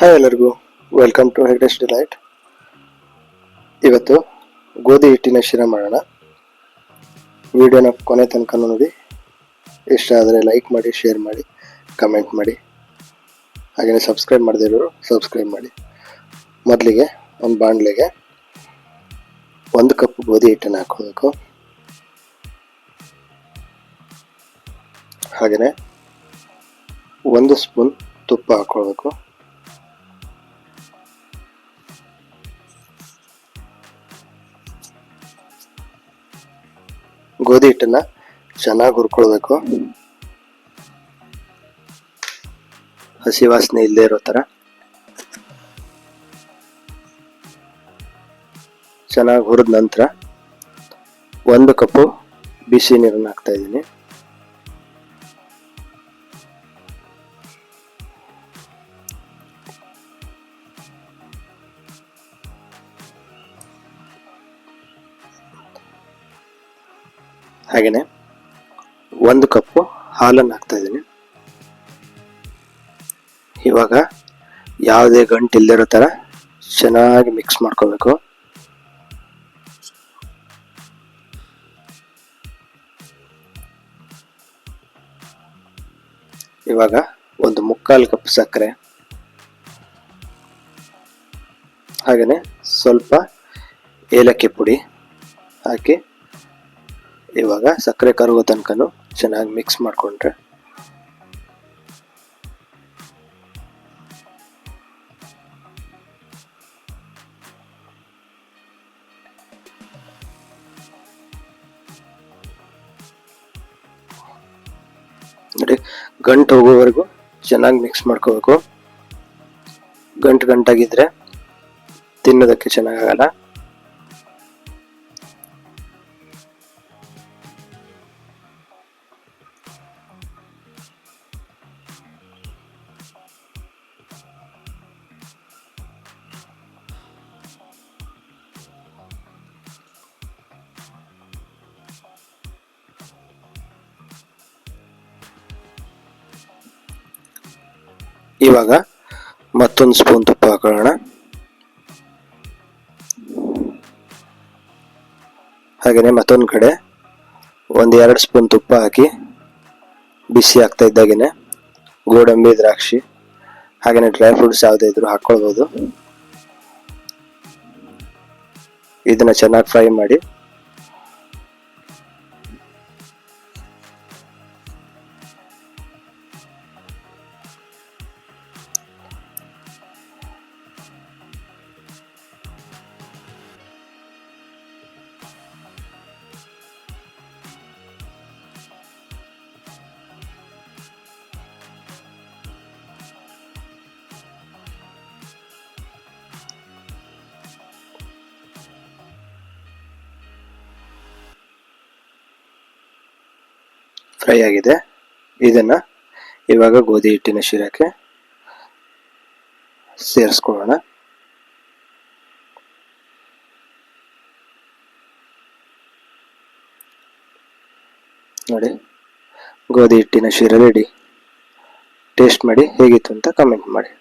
Hi ಎಲ್ಲರಿಗೂ, welcome to ಹೆಗ್ಡೆಸ್ delight. ಇವತ್ತು ಗೋಧಿ ಹಿಟ್ಟಿನ ಶಿರಾ ಮಾಡೋಣ. ವಿಡಿಯೋನ ಕೊನೆ ತನಕ ನೋಡಿ. ಇಷ್ಟ ಆದರೆ ಲೈಕ್ ಮಾಡಿ, ಶೇರ್ ಮಾಡಿ, ಕಮೆಂಟ್ ಮಾಡಿ. ಹಾಗೆಯೇ ಸಬ್ಸ್ಕ್ರೈಬ್ ಮಾಡದೇ ಇರೋರು ಸಬ್ಸ್ಕ್ರೈಬ್ ಮಾಡಿ. ಮೊದಲಿಗೆ ಒಂದು ಬಾಣಲೆಗೆ 1 ಕಪ್ ಗೋಧಿ ಹಿಟ್ಟನ್ನು ಹಾಕೋಬೇಕು. ಹಾಗೆಯೇ 1 ಸ್ಪೂನ್ ತುಪ್ಪ ಹಾಕ್ಕೊಳ್ಬೇಕು. ಗೋಧಿ ಹಿಟ್ಟನ್ನ ಚೆನ್ನಾಗಿ ಹುರ್ಕೊಳ್ಬೇಕು, ಹಸಿ ವಾಸನೆ ಇಲ್ಲದೆ ಇರೋ ತರ ಚೆನ್ನಾಗಿ ಹುರಿದ ನಂತರ 1 ಕಪ್ಪು ಬಿಸಿ ನೀರನ್ನು ಹಾಕ್ತಾ ಇದ್ದೀನಿ. ಹಾಗೆಯೇ 1 ಕಪ್ಪು ಹಾಲನ್ನು ಹಾಕ್ತಾ ಇದ್ದೀನಿ. ಇವಾಗ ಯಾವುದೇ ಗಂಟು ಇಲ್ಲದಿರೋ ಥರ ಚೆನ್ನಾಗಿ ಮಿಕ್ಸ್ ಮಾಡ್ಕೋಬೇಕು. ಇವಾಗ 1/4 ಕಪ್ ಸಕ್ಕರೆ, ಹಾಗೆಯೇ ಸ್ವಲ್ಪ ಏಲಕ್ಕಿ ಪುಡಿ ಹಾಕಿ ಇವಾಗ ಸಕ್ಕರೆ ಕರಗೋ ತನಕನೂ ಚೆನ್ನಾಗಿ ಮಿಕ್ಸ್ ಮಾಡಿಕೊಂಡ್ರೆ ನೋಡಿ, ಗಂಟು ಹೋಗೋವರೆಗೂ ಚೆನ್ನಾಗಿ ಮಿಕ್ಸ್ ಮಾಡ್ಕೋಬೇಕು. ಗಂಟಾಗಿದ್ರೆ ತಿನ್ನೋದಕ್ಕೆ ಚೆನ್ನಾಗಲ್ಲ. ಇವಾಗ ಮತ್ತೊಂದು ಸ್ಪೂನ್ ತುಪ್ಪ ಹಾಕೊಳ್ಳೋಣ. ಹಾಗೆಯೇ ಮತ್ತೊಂದು ಕಡೆ 1-2 ಸ್ಪೂನ್ ತುಪ್ಪ ಹಾಕಿ ಬಿಸಿ ಆಗ್ತಾ ಇದ್ದಾಗೇನೆ ಗೋಡಂಬಿ, ದ್ರಾಕ್ಷಿ ಹಾಗೆಯೇ ಡ್ರೈ ಫ್ರೂಟ್ಸ್ ಯಾವುದೇ ಇದ್ರೂ ಹಾಕ್ಕೊಳ್ಬೋದು. ಇದನ್ನ ಚೆನ್ನಾಗಿ ಫ್ರೈ ಮಾಡಿ ಫ್ರೈ ಆಗಿದೆ. ಇದನ್ನ ಇವಾಗ ಗೋಧಿ ಹಿಟ್ಟಿನ ಶಿರಕ್ಕೆ ಸೇರಿಸ್ಕೊಳ್ಳೋಣ. ನೋಡಿ, ಗೋಧಿ ಹಿಟ್ಟಿನ ಶಿರ ರೆಡಿ. ಟೇಸ್ಟ್ ಮಾಡಿ ಹೇಗಿತ್ತು ಅಂತ ಕಮೆಂಟ್ ಮಾಡಿ.